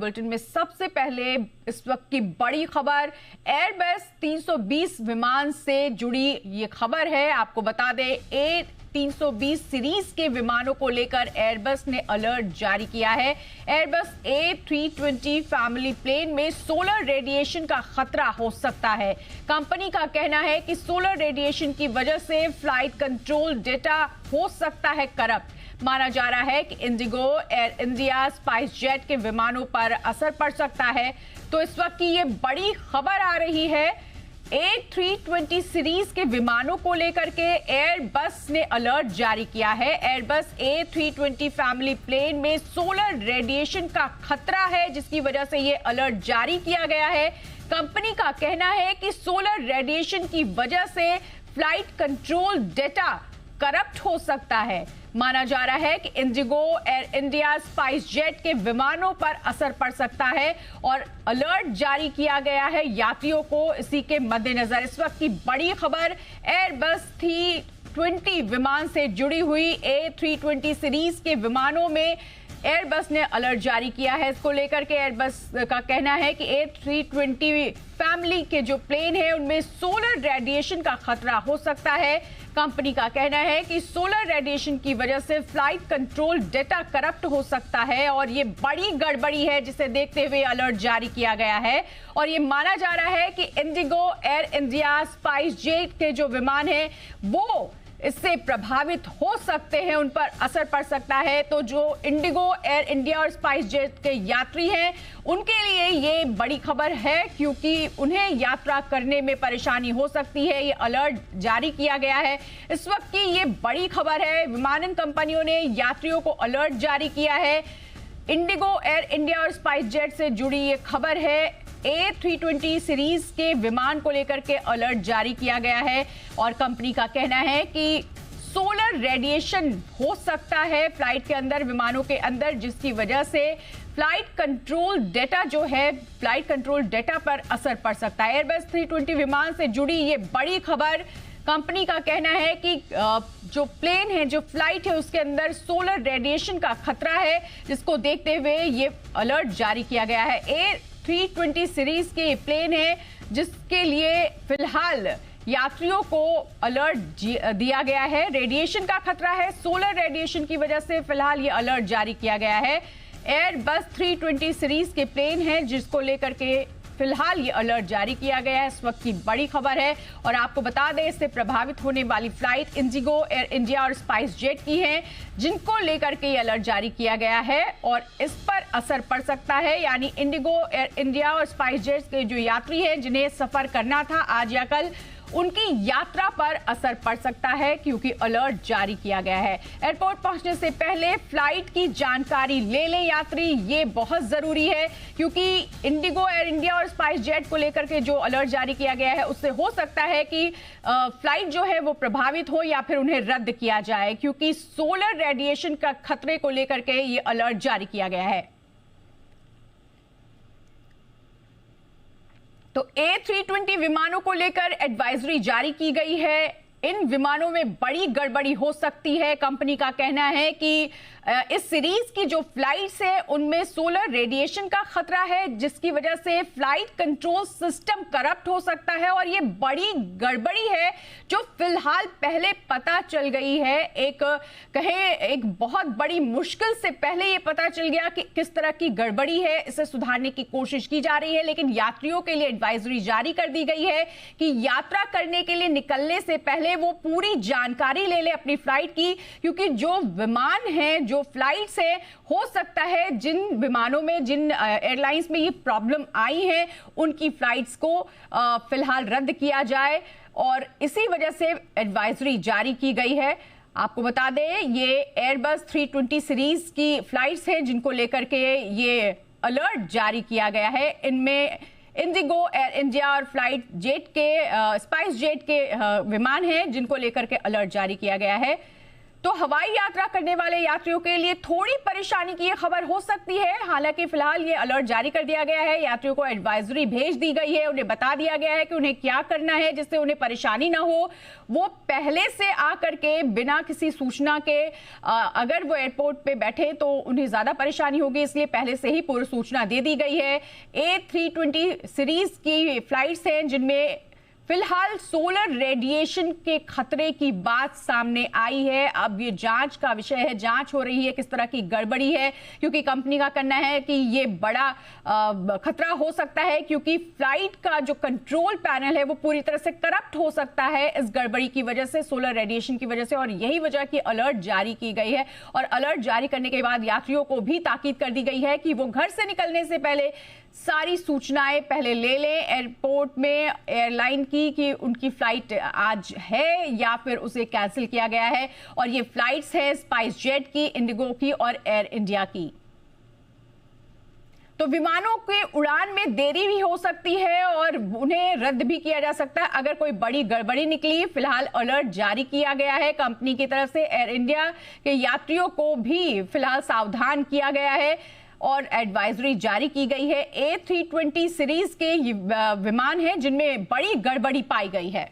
Bulletin में सबसे पहले इस वक्त की बड़ी खबर एयरबस 320 विमान से जुड़ी ये खबर है। आपको बता दें A320 सीरीज के विमानों को लेकर एयरबस ने अलर्ट जारी किया है। एयरबस A320 फैमिली प्लेन में सोलर रेडिएशन का खतरा हो सकता है। कंपनी का कहना है कि सोलर रेडिएशन की वजह से फ्लाइट कंट्रोल डेटा हो सकता है करप्ट। माना जा रहा है कि Indigo, air India, spice jet के विमानों पर असर पड़ सकता है। तो इस वक्त की ये बड़ी खबर आ रही है, A320 सीरीज के विमानों को लेकर के एयरबस ने अलर्ट जारी किया है। एयरबस A320 फैमिली प्लेन में सोलर रेडिएशन का खतरा है, जिसकी वजह से ये अलर्ट जारी किया गया है। कंपनी का कहना है कि सोलर रेडिएशन की वजह से फ्लाइट कंट्रोल डेटा करप्ट हो सकता है। माना जा रहा है कि Indigo, air India, spice jet के विमानों पर असर पड़ सकता है और अलर्ट जारी किया गया है यात्रियों को। इसी के मद्देनजर इस वक्त की बड़ी खबर एयरबस 320 विमान से जुड़ी हुई A320 सीरीज के विमानों में एयरबस ने अलर्ट जारी किया है। इसको लेकर के एयरबस का कहना है कि A320 फैमिली के जो प्लेन है उनमें सोलर रेडिएशन का खतरा हो सकता है। कंपनी का कहना है कि सोलर रेडिएशन की वजह से फ्लाइट कंट्रोल डेटा करप्ट हो सकता है और ये बड़ी गड़बड़ी है, जिसे देखते हुए अलर्ट जारी किया गया है। और ये माना जा रहा है कि Indigo, air India, spice jet के जो विमान हैं वो इससे प्रभावित हो सकते हैं, उन पर असर पड़ सकता है। तो जो इंडिगो, एयर इंडिया और स्पाइस जेट के यात्री हैं उनके लिए ये बड़ी खबर है, क्योंकि उन्हें यात्रा करने में परेशानी हो सकती है। ये अलर्ट जारी किया गया है। इस वक्त की ये बड़ी खबर है, विमानन कंपनियों ने यात्रियों को अलर्ट जारी किया है। इंडिगो, एयर इंडिया और स्पाइस जेट से जुड़ी ये खबर है। A320 सीरीज के विमान को लेकर के अलर्ट जारी किया गया है और कंपनी का कहना है कि सोलर रेडिएशन हो सकता है फ्लाइट के अंदर, विमानों के अंदर, जिसकी वजह से फ्लाइट कंट्रोल डेटा जो है, फ्लाइट कंट्रोल डेटा पर असर पड़ सकता है। एयरबस 320 विमान से जुड़ी ये बड़ी खबर। कंपनी का कहना है कि जो प्लेन है, जो फ्लाइट है, उसके अंदर सोलर रेडिएशन का खतरा है, जिसको देखते हुए ये अलर्ट जारी किया गया है। A320 सीरीज के प्लेन है जिसके लिए फिलहाल यात्रियों को अलर्ट दिया गया है। रेडिएशन का खतरा है, सोलर रेडिएशन की वजह से फिलहाल ये अलर्ट जारी किया गया है। एयरबस 320 सीरीज के प्लेन है जिसको लेकर के फिलहाल ये अलर्ट जारी किया गया है। इस वक्त की बड़ी खबर है और आपको बता दें इससे प्रभावित होने वाली फ्लाइट इंडिगो, एयर इंडिया और स्पाइस जेट की है, जिनको लेकर के ये अलर्ट जारी किया गया है और इस पर असर पड़ सकता है। यानी इंडिगो, एयर इंडिया और स्पाइस जेट के जो यात्री हैं जिन्हें सफर करना था आज या कल, उनकी यात्रा पर असर पड़ सकता है, क्योंकि अलर्ट जारी किया गया है। एयरपोर्ट पहुंचने से पहले फ्लाइट की जानकारी ले लें यात्री, ये बहुत जरूरी है, क्योंकि इंडिगो, एयर इंडिया और स्पाइस जेट को लेकर के जो अलर्ट जारी किया गया है उससे हो सकता है कि फ्लाइट जो है वो प्रभावित हो या फिर उन्हें रद्द किया जाए, क्योंकि सोलर रेडिएशन का खतरे को लेकर के ये अलर्ट जारी किया गया है। तो A320 विमानों को लेकर एडवाइजरी जारी की गई है। इन विमानों में बड़ी गड़बड़ी हो सकती है। कंपनी का कहना है कि इस सीरीज की जो फ्लाइट्स है उनमें सोलर रेडिएशन का खतरा है, जिसकी वजह से फ्लाइट कंट्रोल सिस्टम करप्ट हो सकता है और ये बड़ी गड़बड़ी है जो फिलहाल पहले पता चल गई है। एक बहुत बड़ी मुश्किल से पहले ये पता चल गया कि किस तरह की गड़बड़ी है, इसे सुधारने की कोशिश की जा रही है। लेकिन यात्रियों के लिए एडवाइजरी जारी कर दी गई है कि यात्रा करने के लिए निकलने से पहले वो पूरी जानकारी ले ले अपनी फ्लाइट की, क्योंकि जो विमान है, जो फ्लाइट्स है, हो सकता है जिन विमानों में, जिन एयरलाइंस में ये प्रॉब्लम आई है उनकी फ्लाइट्स को फिलहाल रद्द किया जाए और इसी वजह से एडवाइजरी जारी की गई है। आपको बता दें ये एयरबस 320 सीरीज की फ्लाइट्स हैं जिनको लेकर के ये अलर्ट जारी किया गया है। इनमें इंडिगो, एयर इंडिया और फ्लाइट जेट के, स्पाइस जेट के विमान हैं जिनको लेकर के अलर्ट जारी किया गया है। तो हवाई यात्रा करने वाले यात्रियों के लिए थोड़ी परेशानी की ये खबर हो सकती है। हालांकि फिलहाल ये अलर्ट जारी कर दिया गया है, यात्रियों को एडवाइजरी भेज दी गई है, उन्हें बता दिया गया है कि उन्हें क्या करना है जिससे उन्हें परेशानी ना हो। वो पहले से आकर के बिना किसी सूचना के अगर वो एयरपोर्ट पे बैठे तो उन्हें ज्यादा परेशानी होगी, इसलिए पहले से ही पूर्व सूचना दे दी गई है। A320 सीरीज की फ्लाइट्स हैं जिनमें फिलहाल सोलर रेडिएशन के खतरे की बात सामने आई है। अब ये जांच का विषय है, जांच हो रही है किस तरह की गड़बड़ी है, क्योंकि कंपनी का कहना है कि ये बड़ा खतरा हो सकता है क्योंकि फ्लाइट का जो कंट्रोल पैनल है वो पूरी तरह से करप्ट हो सकता है इस गड़बड़ी की वजह से, सोलर रेडिएशन की वजह से। और यही वजह की अलर्ट जारी की गई है और अलर्ट जारी करने के बाद यात्रियों को भी ताकीद कर दी गई है कि वो घर से निकलने से पहले सारी सूचनाएं पहले ले लें एयरपोर्ट में एयरलाइन की कि उनकी फ्लाइट आज है या फिर उसे कैंसिल किया गया है। और ये फ्लाइट्स है स्पाइस जेट की, इंडिगो की और एयर इंडिया की। तो विमानों के उड़ान में देरी भी हो सकती है और उन्हें रद्द भी किया जा सकता है अगर कोई बड़ी गड़बड़ी निकली। फिलहाल अलर्ट जारी किया गया है कंपनी की तरफ से, एयर इंडिया के यात्रियों को भी फिलहाल सावधान किया गया है और एडवाइजरी जारी की गई है। A320 सीरीज के विमान हैं जिनमें बड़ी गड़बड़ी पाई गई है।